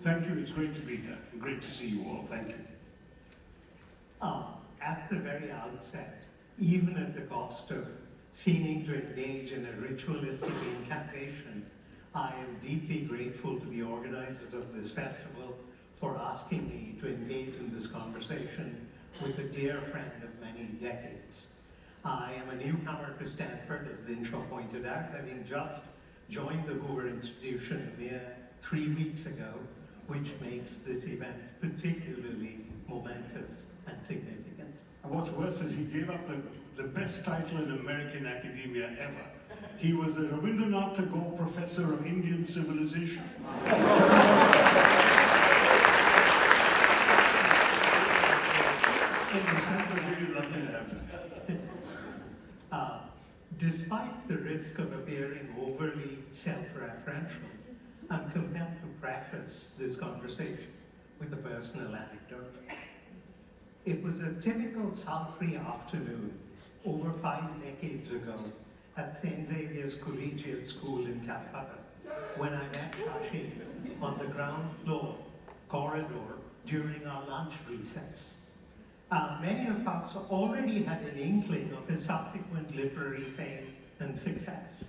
Thank you. It's great to be here. Great to see you all. Thank you. At the very outset, even at the cost of seeming to engage in a ritualistic incantation, I am deeply grateful to the organizers of this festival for asking me to engage in this conversation with a dear friend of many decades. I am a newcomer to Stanford, as the intro pointed out, having just joined the Hoover Institution a mere 3 weeks ago, which makes this event particularly momentous and significant. And what's worse is he gave up the best title in American academia ever. He was the Rabindranath Tagore Professor of Indian Civilization. Despite the risk of appearing overly self-referential, I'm compelled to preface this conversation with a personal anecdote. It was a typical sultry afternoon over 5 decades ago at St. Xavier's Collegiate School in Calcutta when I met Shashi on the ground floor corridor during our lunch recess. Many of us already had an inkling of his subsequent literary fame and success,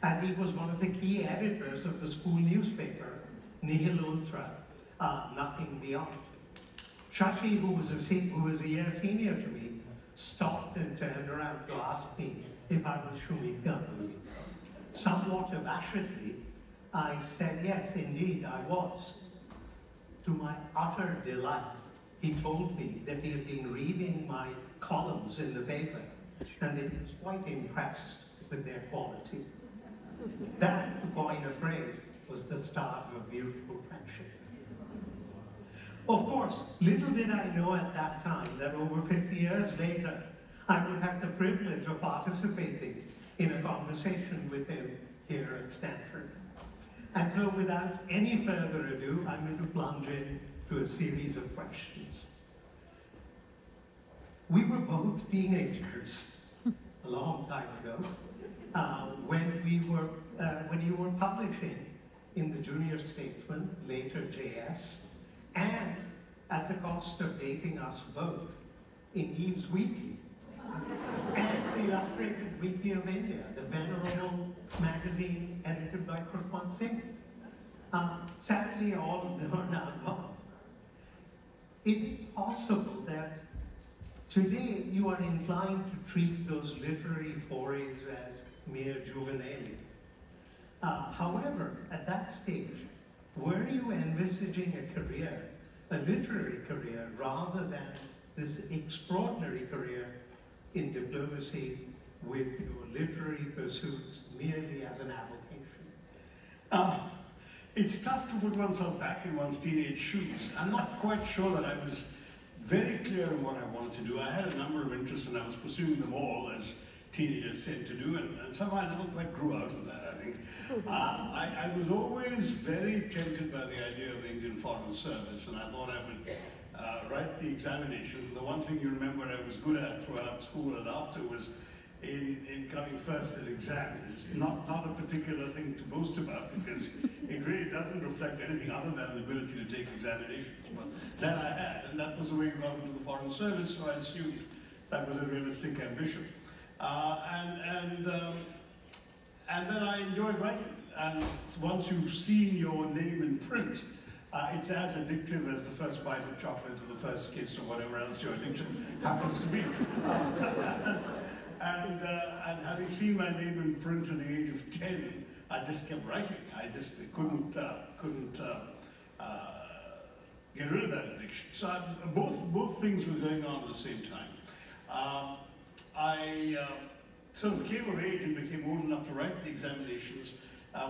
as he was one of the key editors of the school newspaper, Nihil Ultra, Nothing Beyond. Shashi, who was a year senior to me, stopped and turned around to ask me if I was Shumit Ganguly. Somewhat abashedly, I said yes, indeed, I was. To my utter delight, he told me that he had been reading my columns in the paper and that he was quite impressed with their quality. That, to coin a phrase, was the start of a beautiful friendship. Of course, little did I know at that time that over 50 years later, I would have the privilege of participating in a conversation with him here at Stanford. And so without any further ado, I'm going to plunge into a series of questions. We were both teenagers a long time ago when you were publishing in the Junior Statesman, later JS, and at the cost of dating us both, in Eve's Weekly, and the Illustrated Weekly of India, the venerable magazine edited by Krishwan Singh. Sadly, all of them are now gone. It is possible that today you are inclined to treat those literary forays as mere juvenilia. However, at that stage, were you envisaging a career, a literary career, rather than this extraordinary career in diplomacy with your literary pursuits merely as an avocation? It's tough to put oneself back in one's teenage shoes. I'm not quite sure that I was very clear on what I wanted to do. I had a number of interests and I was pursuing them all, as teenagers tend to do, and somehow I never quite grew out of that, I think. I was always very tempted by the idea of the Indian Foreign Service, and I thought I would write the examinations. The one thing you remember I was good at throughout school and after was in coming first at exams. Not a particular thing to boast about, because it really doesn't reflect anything other than the ability to take examinations. But that I had, and that was the way you got into the Foreign Service, so I assumed that was a realistic ambition. And then I enjoyed writing. And once you've seen your name in print, it's as addictive as the first bite of chocolate or the first kiss or whatever else your addiction happens to be. And having seen my name in print at the age of 10, I just kept writing. I just couldn't get rid of that addiction. So both things were going on at the same time. I sort of came of age and became old enough to write the examinations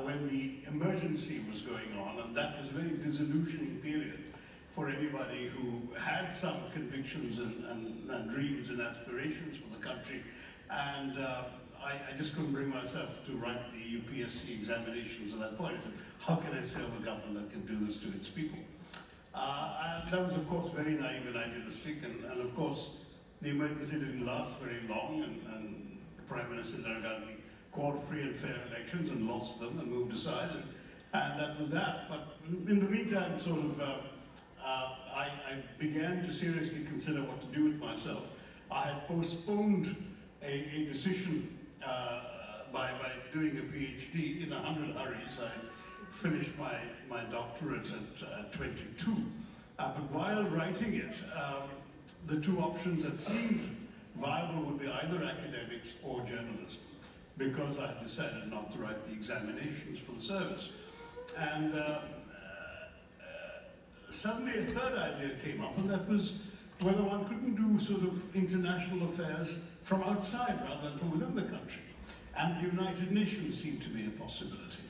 when the emergency was going on, and that was a very disillusioning period for anybody who had some convictions and dreams and aspirations for the country. And I just couldn't bring myself to write the UPSC examinations at that point. I said, how can I serve a government that can do this to its people? And that was, of course, very naive and idealistic. And of course, the emergency didn't last very long, and Prime Minister Indira Gandhi called free and fair elections and lost them and moved aside. And that was that. But in the meantime, sort of, I began to seriously consider what to do with myself. I had postponed a decision by doing a PhD in 100 hurries. I finished my doctorate at 22. But while writing it, the two options that seemed viable would be either academics or journalism, because I had decided not to write the examinations for the service. And suddenly a third idea came up, and that was whether one couldn't do sort of international affairs from outside rather than from within the country. And the United Nations seemed to be a possibility.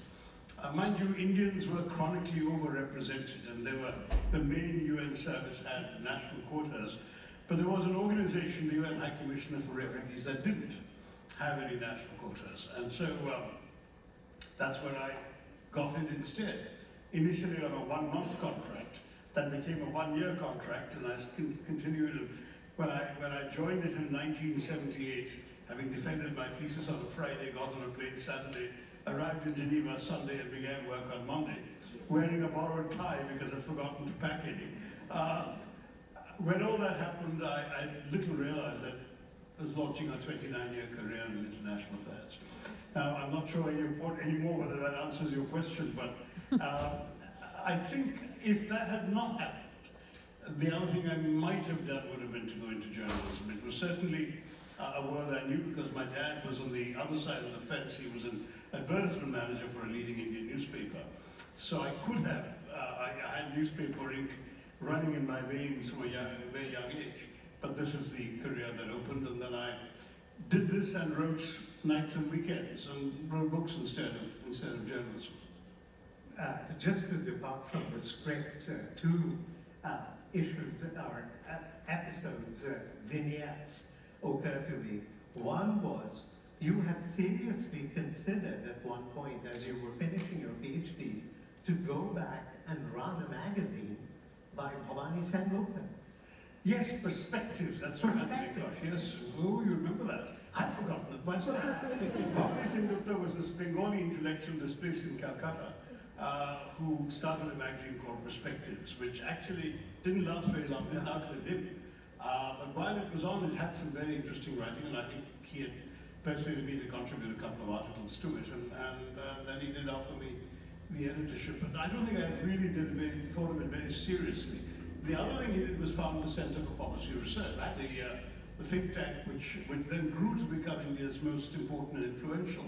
Mind you, Indians were chronically overrepresented, and the main UN service had national quotas, but there was an organization, the UN High Commissioner for Refugees, that didn't have any national quotas. And so that's where I got it instead. Initially on a 1-month contract, that became a 1-year contract, and I continued. When I joined it in 1978, having defended my thesis on a Friday, got on a plane Saturday, arrived in Geneva Sunday, and began work on Monday, wearing a borrowed tie because I'd forgotten to pack any. When all that happened, I little realized that I was launching a 29-year career in international affairs. Now, I'm not sure anymore whether that answers your question, but I think if that had not happened, the other thing I might have done would have been to go into journalism. It was certainly a world I knew because my dad was on the other side of the fence. He was an advertisement manager for a leading Indian newspaper. So I could have, I had newspaper ink running in my veins from a very young age. But this is the career that opened, and then I did this and wrote nights and weekends and wrote books instead of journalism. Just to depart from the script, two issues or episodes, vignettes occur to me. One was you had seriously considered at one point, as you were finishing your PhD, to go back and run a magazine by Bhavani Sengupta. Yes, Perspectives, that's what happened. Yes, oh, you remember that. I'd forgotten it myself. Bhavani Sengupta was this Bengali intellectual displaced in Calcutta who started a magazine called Perspectives, which actually didn't last very long, didn't outlive him. But while it was on, it had some very interesting writing, and I think he had persuaded me to contribute a couple of articles to it, and then he did offer me the editorship. But I don't think I really thought of it very seriously. The other thing he did was found the Center for Policy Research, the think tank which then grew to become India's most important and influential,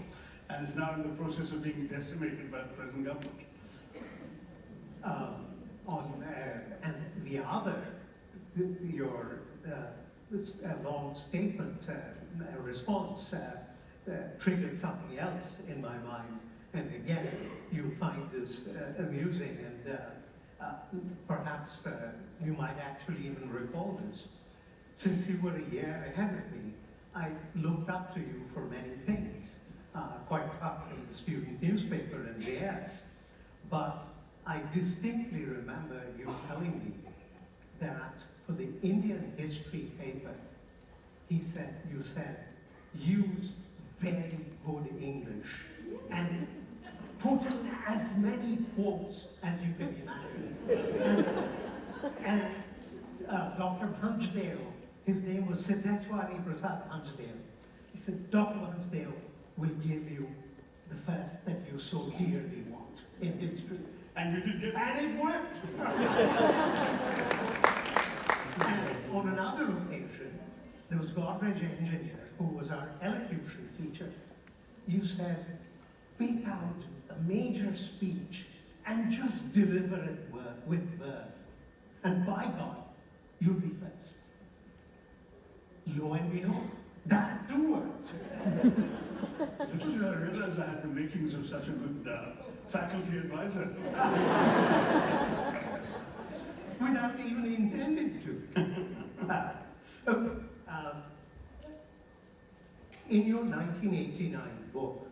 and is now in the process of being decimated by the present government. And the other, your long statement response triggered something else in my mind. And again, you find this amusing, and perhaps you might actually even recall this. Since you were a year ahead of me, I looked up to you for many things, quite apart from the student newspaper and JS. But I distinctly remember you telling me that for the Indian history paper, you said, use very good English and put in as many quotes as you can imagine. And Dr. Hunchdale, his name was Siddheswari Prasad Hunchdale. He said, Dr. Hunchdale will give you the first that you so dearly want in history. And you did get it. And it worked. And on another occasion, there was Godrej Engineer, who was our elocution teacher. You said, pick out a major speech and just deliver it with verve. And by God, you'll be first. Lo and behold, that too worked. Little did I realize I had the makings of such a good faculty advisor. Without even intending to. In your 1989 book,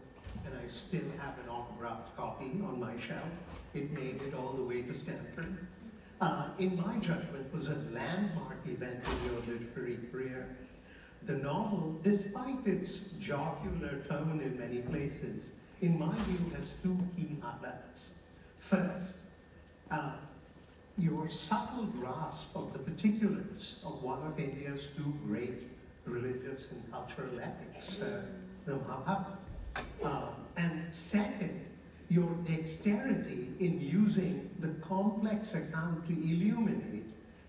and I still have an autographed copy on my shelf, it made it all the way to Stanford, in my judgment, was a landmark event in your literary career. The novel, despite its jocular tone in many places, in my view has two key highlights. First, your subtle grasp of the particulars of one of India's two great religious and cultural epics, the Mahabharata. And second, your dexterity in using the complex account to illuminate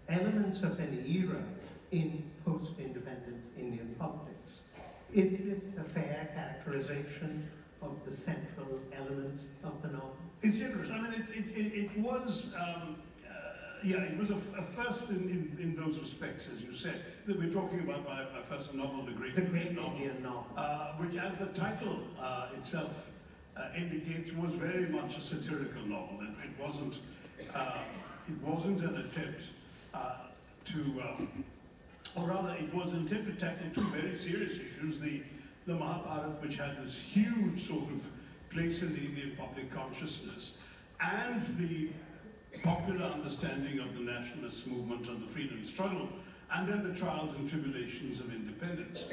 elements of an era in post-independence Indian politics. Is this a fair characterization of the central elements of the novel? It's generous. I mean, it was, it was a first in those respects, as you said. That we're talking about my first novel, The Great Indian Novel, which, as the title itself indicates, was very much a satirical novel. It wasn't an attempt or rather, it was an attempt to tackle two very serious issues: the Mahabharata, which had this huge sort of place in the Indian public consciousness, and the popular understanding of the nationalist movement and the freedom struggle, and then the trials and tribulations of independence.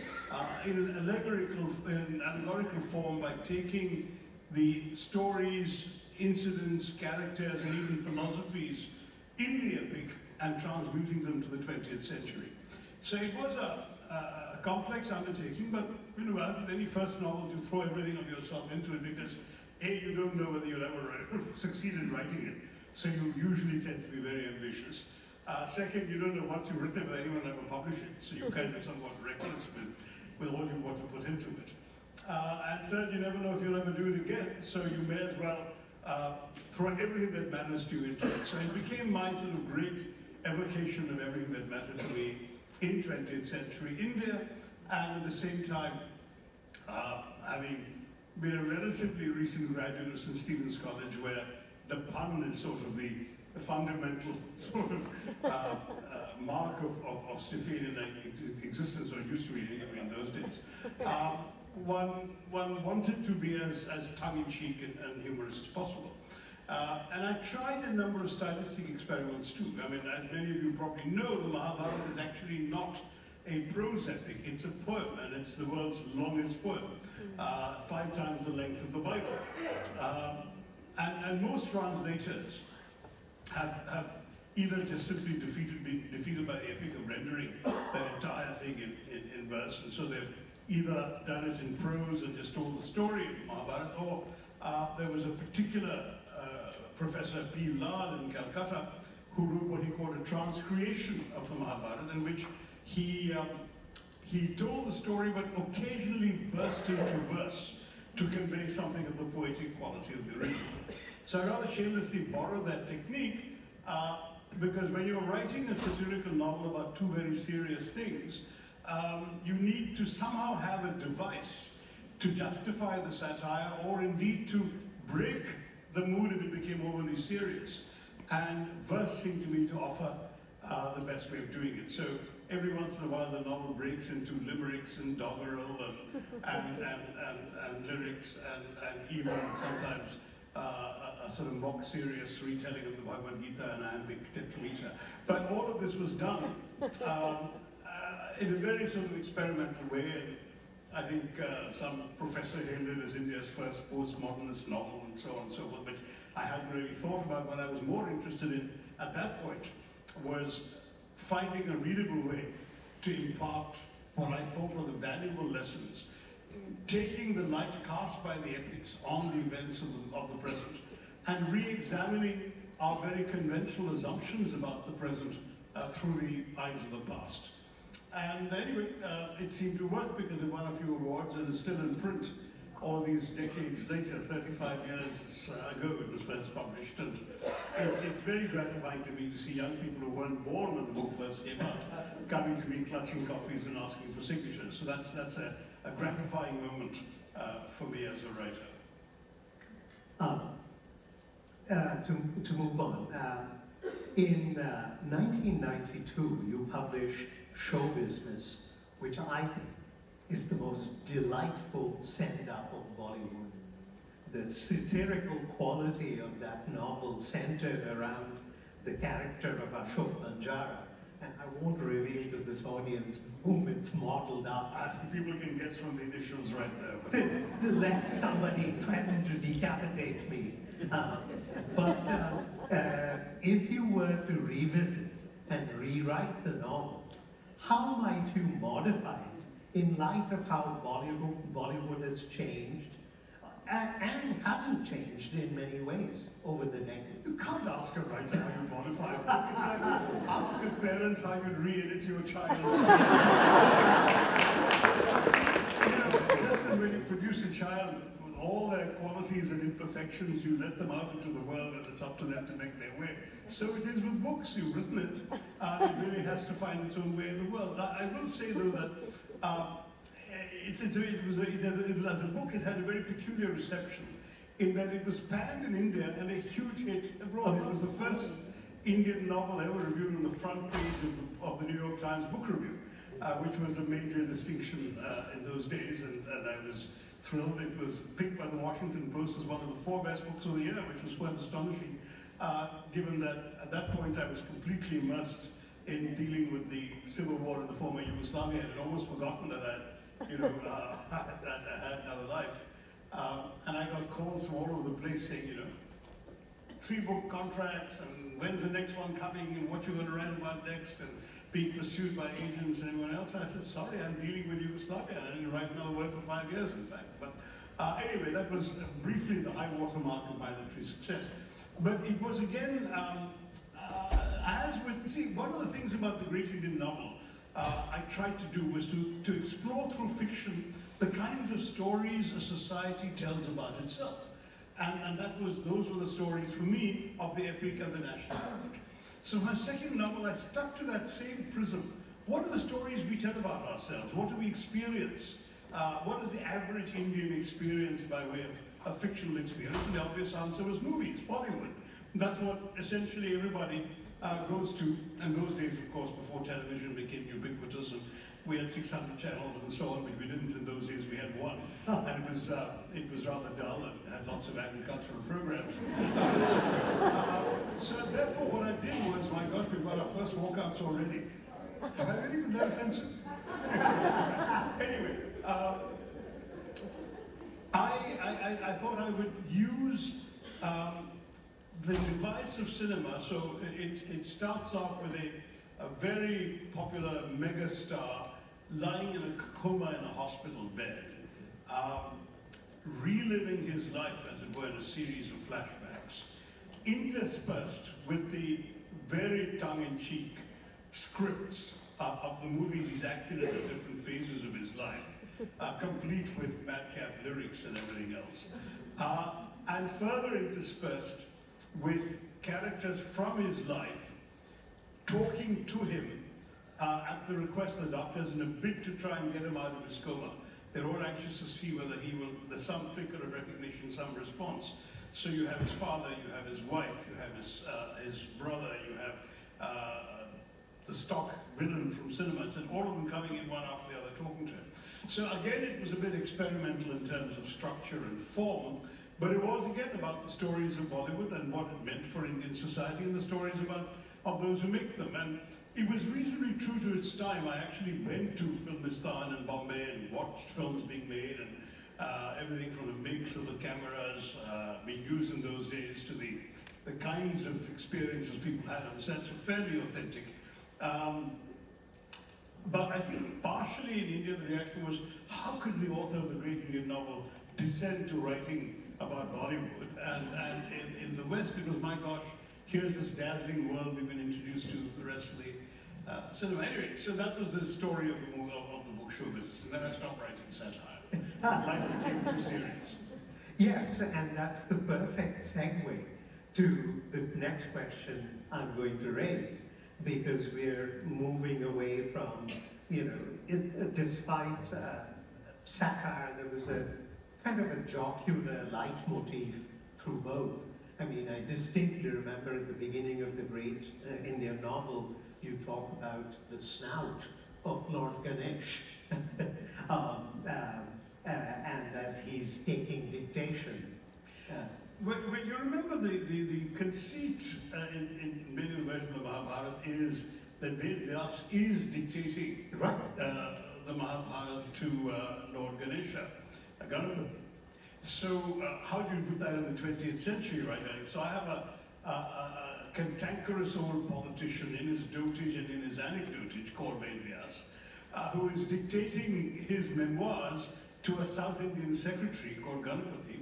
In an allegorical form, by taking the stories, incidents, characters, and even philosophies in the epic and transmuting them to the 20th century. So it was a complex undertaking, but you know, with any first novel, you throw everything of yourself into it because A, you don't know whether you'll ever succeed in writing it, so you usually tend to be very ambitious. Second, you don't know once you've written it whether anyone will ever publish it, so you're kind of somewhat reckless with all you want to put into it. And third, you never know if you'll ever do it again, so you may as well throw everything that matters to you into it. So it became my sort of great evocation of everything that mattered to me in 20th century India, and at the same time, having been a relatively recent graduate of St. Stephen's College, where the pun is sort of the fundamental sort of mark of Stephanian existence, or used to be anyway in those days. One wanted to be as tongue-in-cheek and humorous as possible. And I tried a number of stylistic experiments too. I mean, as many of you probably know, the Mahabharata is actually not a prose epic, it's a poem, and it's the world's longest poem, 5 times the length of the Bible. And most translators have either just simply defeated by the epic of rendering that entire thing in verse, and so they've either done it in prose and just told the story of Mahabharata, or there was a particular Professor P. Lal in Calcutta who wrote what he called a transcreation of the Mahabharata, in which he told the story but occasionally burst into verse to convey something of the poetic quality of the original. So I rather shamelessly borrowed that technique because when you're writing a satirical novel about two very serious things, you need to somehow have a device to justify the satire, or indeed to break the mood if it became overly serious. And verse seemed to me to offer the best way of doing it. So every once in a while the novel breaks into limericks and doggerel and lyrics and even sometimes a sort of mock serious retelling of the Bhagavad Gita and iambic tetrameter. But all of this was done in a very sort of experimental way. And I think some professor hailed it as India's first postmodernist novel and so on and so forth, which I hadn't really thought about. What I was more interested in at that point was finding a readable way to impart what I thought were the valuable lessons, taking the light cast by the epics on the events of the present, and re-examining our very conventional assumptions about the present through the eyes of the past. And anyway, it seemed to work because it won a few awards and is still in print all these decades later. 35 years ago it was first published, and it's very gratifying to me to see young people who weren't born when the book first came out coming to me, clutching copies and asking for signatures. So that's a gratifying moment for me as a writer. To move on, in 1992 you published Show Business, which I think is the most delightful send-up of Bollywood. The satirical quality of that novel centered around the character of Ashok Banjara, and I won't reveal to this audience whom it's modeled after. People can guess from the initials right there. Lest somebody threatened to decapitate me. If you were to revisit and rewrite the novel, how might you modify it in light of how Bollywood has changed and hasn't changed in many ways over the decades? You can't ask a writer how you modify a book. It's like ask a parent how you re-edit your child's listen, when you produce a child with all their qualities and imperfections, you let them out into the world and it's up to them to make their way. So it is with books. You've written it. It really has to find its own way in the world. I will say, though, that as a book, it had a very peculiar reception in that it was panned in India and a huge hit abroad. It was the first Indian novel ever reviewed on the front page of the New York Times Book Review, which was a major distinction in those days, and I was thrilled. It was picked by the Washington Post as one of the 4 best books of the year, which was quite astonishing, given that at that point I was completely immersed in dealing with the civil war in the former Yugoslavia. I had almost forgotten that I had another life. And I got calls from all over the place saying, 3-book contracts, and when's the next one coming, and what you're going to write about next, and being pursued by agents and everyone else. And I said, sorry, I'm dealing with Yugoslavia. I didn't write another word for 5 years, in fact. But anyway, that was briefly the high water mark of my literary success. But it was again, one of the things about the great Indian novel I tried to do was to explore through fiction the kinds of stories a society tells about itself. And those were the stories, for me, of the epic and the national poet. So my second novel, I stuck to that same prism. What are the stories we tell about ourselves? What do we experience? What is the average Indian experience by way of a fictional experience? And the obvious answer was movies, Bollywood. That's what essentially everybody goes to. And those days, of course, before television became ubiquitous, and we had 600 channels and so on, but we didn't in those days. We had one, and it was rather dull and had lots of agricultural programs. So therefore, what I did was, my gosh, we've got our first walkouts already. Have I really been that offensive? Anyway, I thought I would use the device of cinema. So it starts off with a very popular megastar lying in a coma in a hospital bed, reliving his life, as it were, in a series of flashbacks, interspersed with the very tongue-in-cheek scripts of the movies he's acted in at different phases of his life, complete with madcap lyrics and everything else. And further interspersed with characters from his life talking to him at the request of the doctors in a bid to try and get him out of his coma. They're all anxious to see whether there's some flicker of recognition, some response. So you have his father, you have his wife, you have his brother, you have the stock villain from cinemas, and all of them coming in one after the other talking to him. So again, it was a bit experimental in terms of structure and form, but it was again about the stories of Bollywood and what it meant for Indian society, and the stories of those who make them. And it was reasonably true to its time. I actually went to Filmistan in Bombay and watched films being made, and everything from the makes of the cameras being used in those days to the kinds of experiences people had on sets were fairly authentic. But I think partially in India the reaction was, how could the author of the great Indian novel descend to writing about Bollywood? And in the West it was, my gosh, here's this dazzling world we've been introduced to, the rest of the cinema. Anyway, so that was the story of the book show business, and then I stopped writing satire. Life became too serious. Yes, and that's the perfect segue to the next question I'm going to raise, because we're moving away from, despite satire, there was a kind of a jocular leitmotif through both. I mean, I distinctly remember at the beginning of the great Indian novel, you talk about the snout of Lord Ganesh, and as he's taking dictation. When you remember the conceit in many of the versions of the Mahabharata is that Vyas is dictating Right. the Mahabharata to Lord Ganesha, Ganapati. So how do you put that in the 20th century, right? So I have a cantankerous old politician in his dotage and in his anecdotage called Vedvyas, who is dictating his memoirs to a South Indian secretary called Ganapati,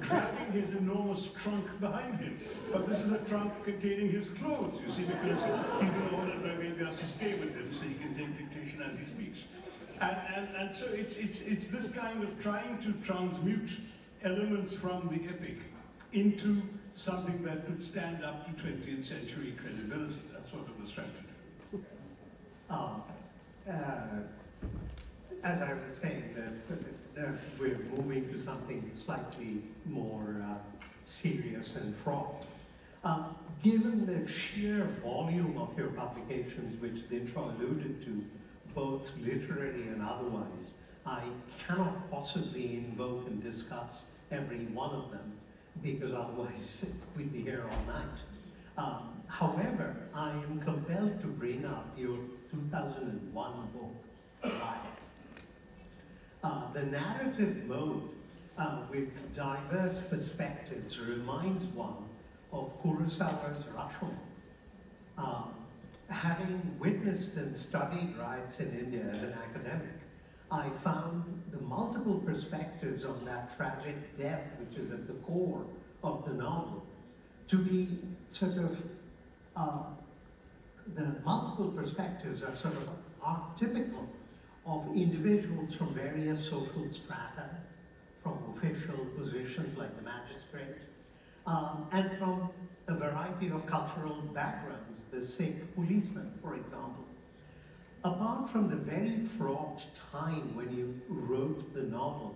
dragging his enormous trunk behind him. But this is a trunk containing his clothes, you see, because he's been ordered by Vedvyas to stay with him so he can take dictation as he speaks. And so it's this kind of trying to transmute elements from the epic into something that could stand up to 20th century credibility. That's what it was trying to do. As I was saying, that we're moving to something slightly more serious and fraught. Given the sheer volume of your publications, which Dinshaw alluded to, both literary and otherwise, I cannot possibly invoke and discuss every one of them, because otherwise we'd be here all night. However, I am compelled to bring up your 2001 book, Riot. The narrative mode with diverse perspectives reminds one of Kurosawa's Rashomon. Having witnessed and studied riots in India as an academic, I found the multiple perspectives on that tragic death, which is at the core of the novel, to be sort of, the multiple perspectives are sort of archetypical of individuals from various social strata, from official positions like the magistrate, and from a variety of cultural backgrounds, the Sikh policeman, for example. Apart from the very fraught time when you wrote the novel,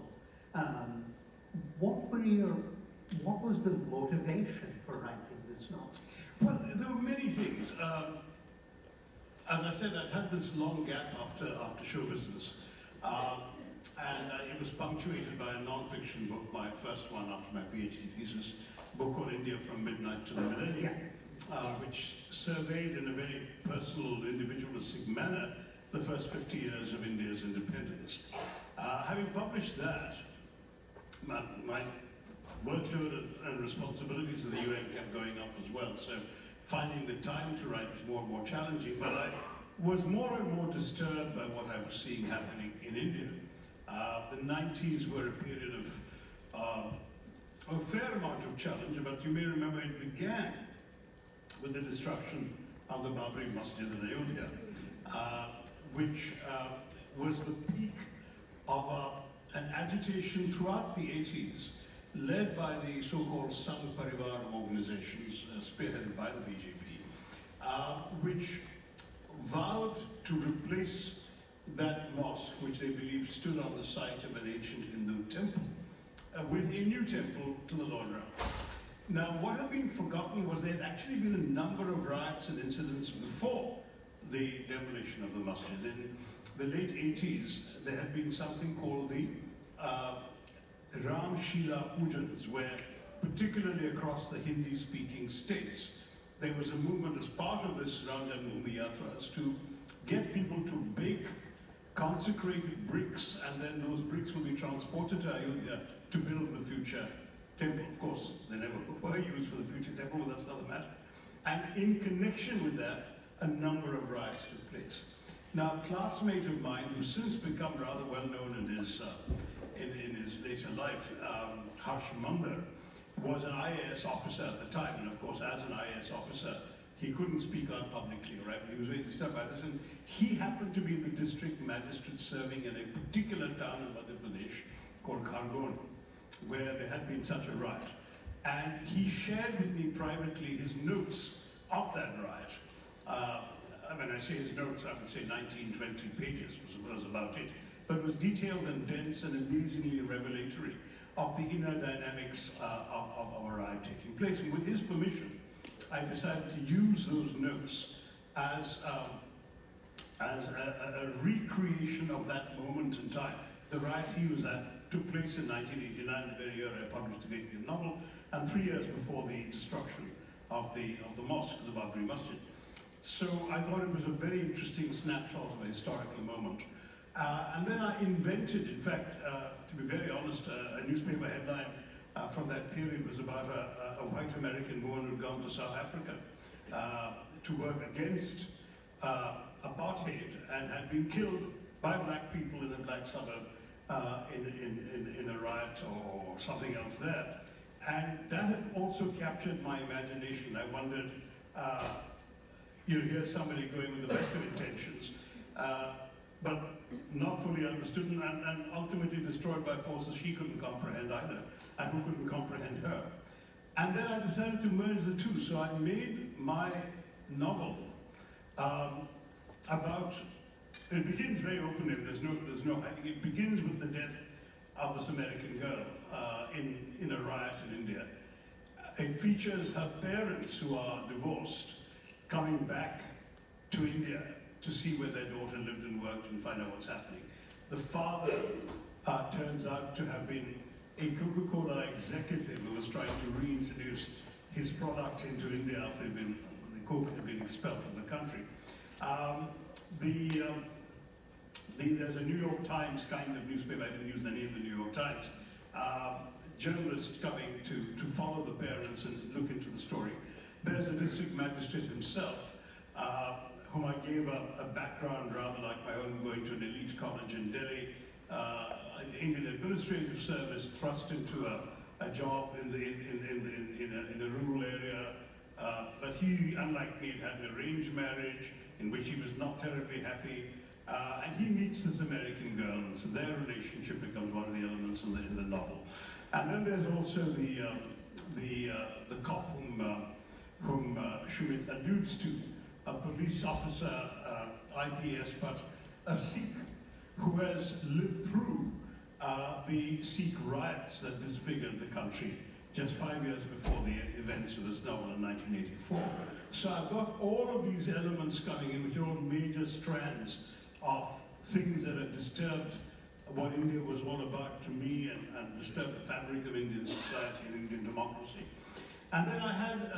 what was the motivation for writing this novel? Well, there were many things. As I said, I'd had this long gap after show business, and it was punctuated by a non-fiction book, my first one after my PhD thesis, a book called India from Midnight to the Millennium, which surveyed in a very personal, individualistic manner the first 50 years of India's independence. Having published that, my workload and responsibilities in the UN kept going up as well, so finding the time to write was more and more challenging, but I was more and more disturbed by what I was seeing happening in India. The 90s were a period of a fair amount of challenge, but you may remember it began with the destruction of the Babri Masjid in Ayodhya, which was the peak of an agitation throughout the 80s, led by the so-called Sangh Parivar organizations, spearheaded by the BJP, which vowed to replace that mosque, which they believed stood on the site of an ancient Hindu temple, with a new temple to the Lord Ram. Now, what had been forgotten was there had actually been a number of riots and incidents before the demolition of the masjid. In the late 80s, there had been something called the Ram Shila Pujans, where particularly across the Hindi-speaking states, there was a movement as part of this Ram Janmabhoomi Yatras to get people to bake consecrated bricks, and then those bricks will be transported to Ayodhya to build the future temple. Of course, they never were used for the future temple, but that's another matter. And in connection with that, a number of riots took place. Now, a classmate of mine, who's since become rather well known in his later life, Harsh Mandar, was an IAS officer at the time, and of course, as an IAS officer, he couldn't speak out publicly, right? He was very disturbed by this, and he happened to be the district magistrate serving in a particular town in Madhya Pradesh called Khargone, where there had been such a riot. And he shared with me privately his notes of that riot. When I say his notes, I would say 19, 20 pages was about it. But it was detailed and dense and amazingly revelatory of the inner dynamics of a riot taking place. And with his permission, I decided to use those notes as a recreation of that moment in time. The riot he was at took place in 1989, the very year I published the great novel, and 3 years before the destruction of the mosque, the Babri Masjid. So I thought it was a very interesting snapshot of a historical moment. And then I invented, in fact, to be very honest, a newspaper headline from that period was about a white American woman who'd gone to South Africa to work against apartheid and had been killed by black people in a black suburb in a riot or something else there. And that had also captured my imagination. I wondered, you hear somebody going with the best of intentions, but not fully understood and ultimately destroyed by forces she couldn't comprehend either, and who couldn't comprehend her. And then I decided to merge the two, so I made my novel about, it begins very openly, there's no hiding. It begins with the death of this American girl in a riot in India. It features her parents, who are divorced, coming back to India to see where their daughter lived and worked and find out what's happening. The father turns out to have been a Coca-Cola executive who was trying to reintroduce his product into India after the Coke had been expelled from the country. There's a New York Times kind of newspaper, I didn't use any of the New York Times, journalist coming to follow the parents and look into the story. There's the district magistrate himself, whom I gave a background rather like my own, going to an elite college in Delhi, Indian Administrative Service, thrust into a job in a rural area. But he, unlike me, had an arranged marriage in which he was not terribly happy. And he meets this American girl, and so their relationship becomes one of the elements in the novel. And then there's also the cop whom Shumit alludes to, a police officer, IPS, but a Sikh who has lived through the Sikh riots that disfigured the country just 5 years before the events of this novel in 1984. So I've got all of these elements coming in, which are all major strands of things that have disturbed what India was all about to me and disturbed the fabric of Indian society and Indian democracy. And then I had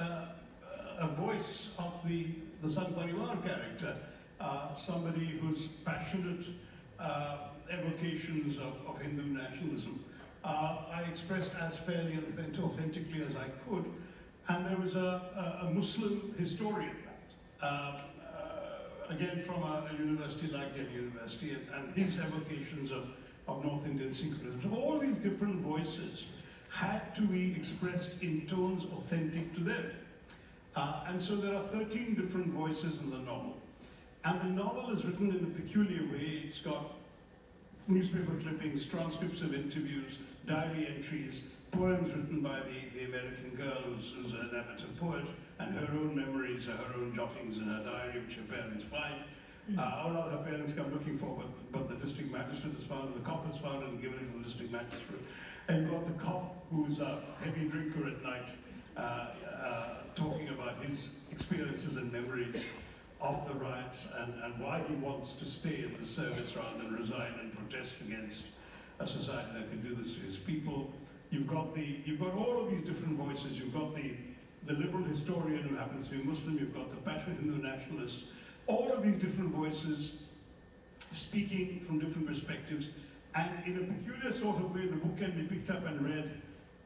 a voice of the Sant Parivar character, somebody whose passionate evocations of Hindu nationalism I expressed as fairly and authentically as I could. And there was a Muslim historian, again from a university like Delhi University, and his evocations of North Indian syncretism. So all these different voices had to be expressed in tones authentic to them. And so there are 13 different voices in the novel. And the novel is written in a peculiar way. It's got newspaper clippings, transcripts of interviews, diary entries, poems written by the American girl who's an amateur poet, and her own memories, her own jottings in her diary, which her parents find. Or rather, her parents come looking for, but the district magistrate has found, the cop has found it and given it to the district magistrate. And you've got the cop who's a heavy drinker at night, talking about his experiences and memories of the riots and why he wants to stay in the service rather than resign and protest against a society that can do this to his people. You've got all of these different voices. You've got the liberal historian who happens to be Muslim. You've got the passionate Hindu nationalist. All of these different voices speaking from different perspectives, and in a peculiar sort of way, the book can be picked up and read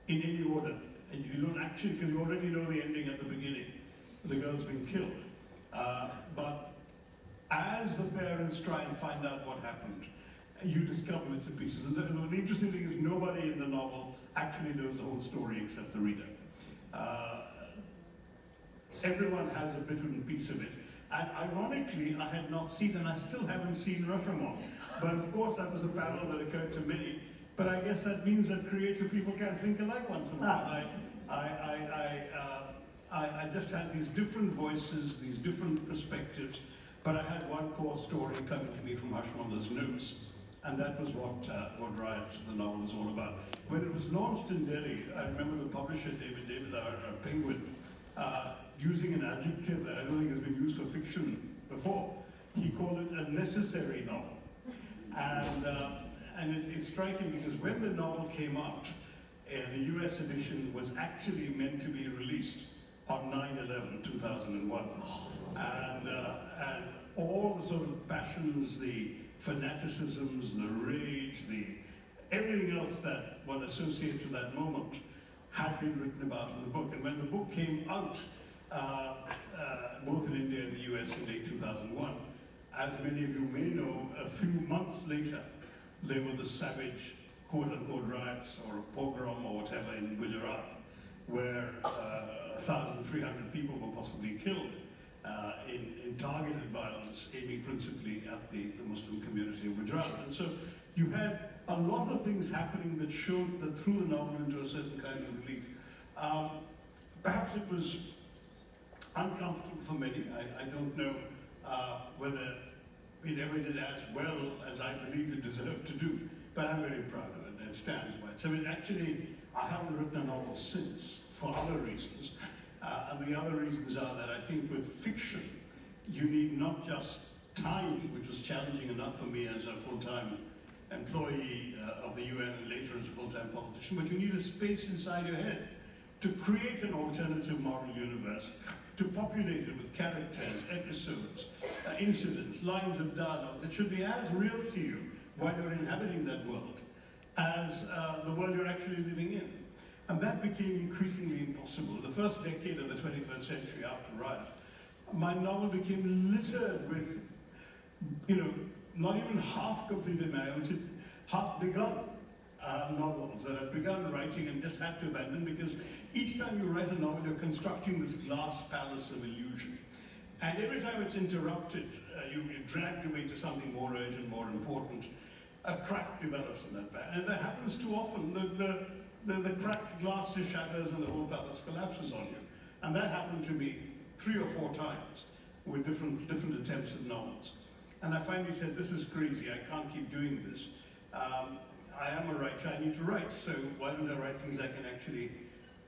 in any order. And you don't actually, because you already know the ending at the beginning. The girl's been killed. But as the parents try and find out what happened, you discover bits and pieces. And the interesting thing is nobody in the novel actually knows the whole story except the reader. Everyone has a bit and piece of it. And ironically, I had not seen, and I still haven't seen Rashomon. But of course, that was a parallel that occurred to me. But I guess that means that creative people can think alike once in a while. I just had these different voices, these different perspectives, but I had one core story coming to me from Hashmanda's notes, and that was what Riot, the novel, was all about. When it was launched in Delhi, I remember the publisher, David, our Penguin, using an adjective that I don't think has been used for fiction before. He called it a necessary novel. And it's striking because when the novel came out, the US edition was actually meant to be released on 9/11/2001, and all the sort of passions, the fanaticisms, the rage, everything else that one associates with that moment had been written about in the book. And when the book came out, both in India and the US in late 2001, as many of you may know, a few months later, there were the savage quote-unquote riots or pogrom or whatever in Gujarat, where 1,300 people were possibly killed in targeted violence, aiming principally at the Muslim community of Gujarat. And so you had a lot of things happening that showed that threw the novel into a certain kind of relief. Perhaps it was uncomfortable for many. I don't know whether it ever did as well as I believe it deserved to do, but I'm very proud of it, and it stands by it. So actually, I haven't written a novel since, for other reasons, and the other reasons are that I think with fiction, you need not just time, which was challenging enough for me as a full-time employee of the UN and later as a full-time politician, but you need a space inside your head to create an alternative moral universe, to populate it with characters, episodes, incidents, lines of dialogue that should be as real to you while you're inhabiting that world as the world you're actually living in. And that became increasingly impossible. The first decade of the 21st century after riot, my novel became littered with, not even half completed, half begun novels that I've begun writing and just had to abandon, because each time you write a novel, you're constructing this glass palace of illusion. And every time it's interrupted, you're dragged away to something more urgent, more important. A crack develops in that bag. And that happens too often. The cracked glass shatters and the whole palace collapses on you. And that happened to me 3 or 4 times with different attempts at novels. And I finally said, this is crazy, I can't keep doing this. I am a writer, I need to write, so why don't I write things I can actually,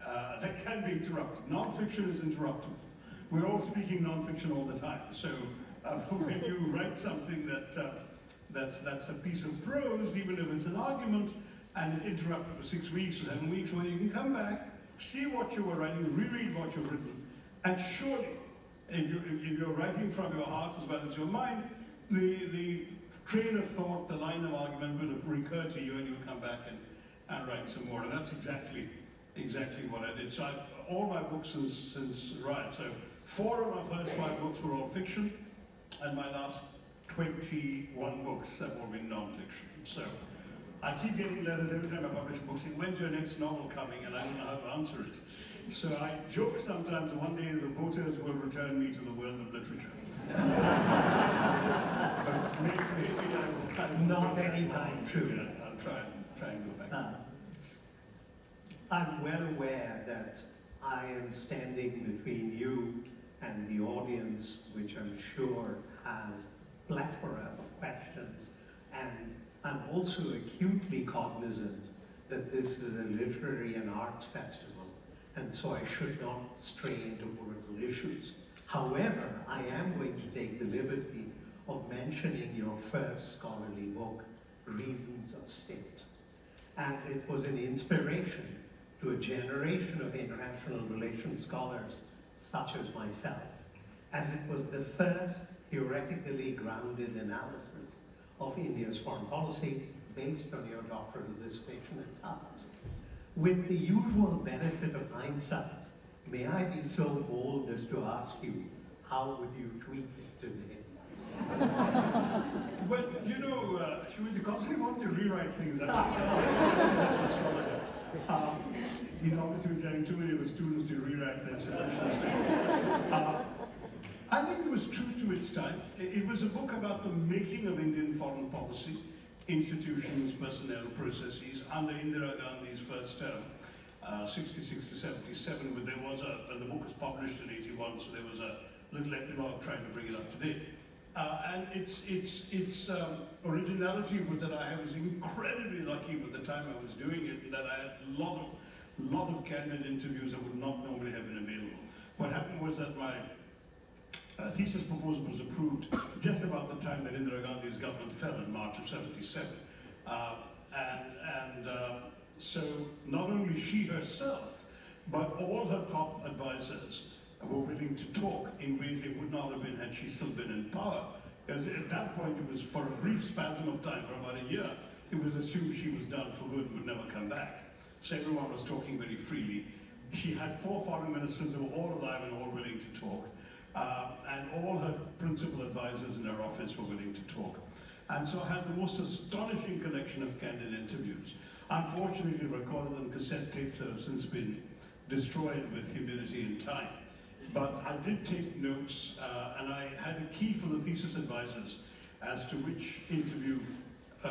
that can be interrupted. Non-fiction is interruptible. We're all speaking non-fiction all the time, so when you write something that's a piece of prose, even if it's an argument, and it's interrupted for 6 weeks or 7 weeks, when you can come back, see what you were writing, reread what you've written, and surely, if you're writing from your heart as well as your mind, the train of thought, the line of argument will recur to you, and you'll come back and write some more. And that's exactly what I did. So all my books since Riot, so 4 of my first 5 books were all fiction, and my last 21 books have all been non-fiction. So I keep getting letters every time I publish a book saying, when's your next novel coming? And I don't know how to answer it. So I joke sometimes that one day the voters will return me to the world of literature. But maybe I will. Not anytime soon. I'll try and go back. I'm well aware that I am standing between you and the audience, which I'm sure has a plethora of questions, and I'm also acutely cognizant that this is a literary and arts festival, and so I should not stray into political issues. However, I am going to take the liberty of mentioning your first scholarly book, Reasons of State, as it was an inspiration to a generation of international relations scholars such as myself, as it was the first theoretically grounded analysis of India's foreign policy based on your doctoral dissertation at Tufts. With the usual benefit of hindsight, may I be so bold as to ask you, how would you tweak it today? Well, Shumi, the constantly want to rewrite things. He's obviously been telling too many of his students to rewrite their solutions. I think it was true to its time. It was a book about the making of Indian foreign policy, institutions, personnel, processes, under Indira Gandhi's first term, 66 to 77, but there was and the book was published in 81, so there was a little epilogue trying to bring it up to date. And its originality was that I was incredibly lucky with the time I was doing it, that I had a lot of candid interviews that would not normally have been available. What happened was that my thesis proposal was approved just about the time that Indira Gandhi's government fell in March of 77. So not only she herself, But all her top advisors were willing to talk in ways they would not have been had she still been in power. Because at that point, it was for a brief spasm of time, for about a year, it was assumed she was done for good and would never come back. So everyone was talking very freely. She had 4 foreign ministers who were all alive and all willing to talk. And all her principal advisors in her office were willing to talk. And so I had the most astonishing collection of candid interviews. Unfortunately, recorded on cassette tapes that have since been destroyed with humidity and time. But I did take notes, and I had a key for the thesis advisors as to which interview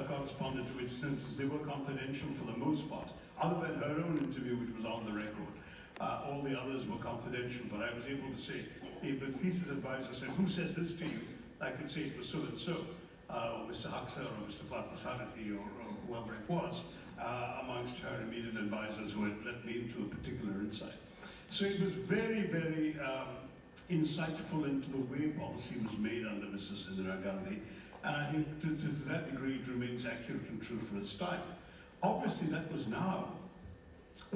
corresponded to which, since they were confidential for the most part, other than her own interview, which was on the record. All the others were confidential, but I was able to say, if the thesis advisor said, "Who said this to you?" I could say it was so-and-so, or Mr. Haksar, or Mr. Parthasarathi, or whoever it was, amongst her immediate advisors who had let me into a particular insight. So it was very, very insightful into the way policy was made under Mrs. Indira Gandhi, and I think to that degree it remains accurate and true for its time. Obviously that was now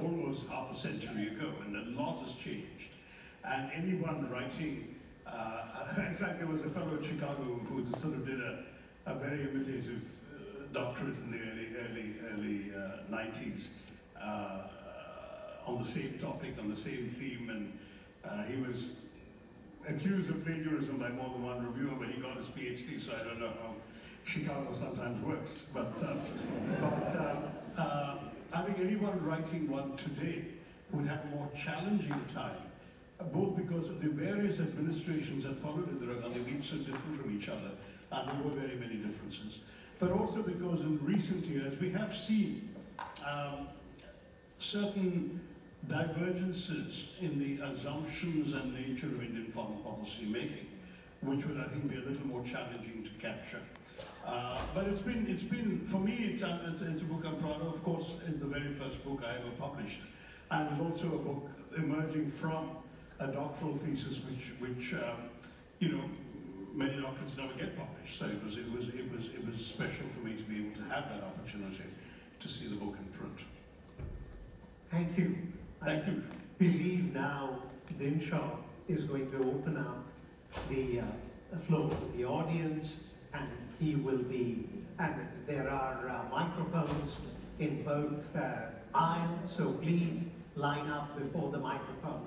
almost half a century ago, and a lot has changed. And anyone writing, in fact, there was a fellow in Chicago who sort of did a very imitative doctorate in the early 90s on the same topic, on the same theme, and he was accused of plagiarism by more than one reviewer, but he got his PhD, so I don't know how Chicago sometimes works. But I think anyone writing one today would have a more challenging time, both because of the various administrations that followed Indira Gandhi being so different from each other, and there were very many differences, but also because in recent years we have seen certain divergences in the assumptions and nature of Indian foreign policy making, which would, I think, be a little more challenging to capture. But it's been for me, it's a book I'm proud of. Of course, it's the very first book I ever published, and it's also a book emerging from a doctoral thesis, which you know, many doctorates never get published. So it was special for me to be able to have that opportunity to see the book in print. Thank you. Thank you. I believe now Dinshaw is going to open up the floor to the audience, and he will be, and there are microphones in both aisles, so please line up before the microphone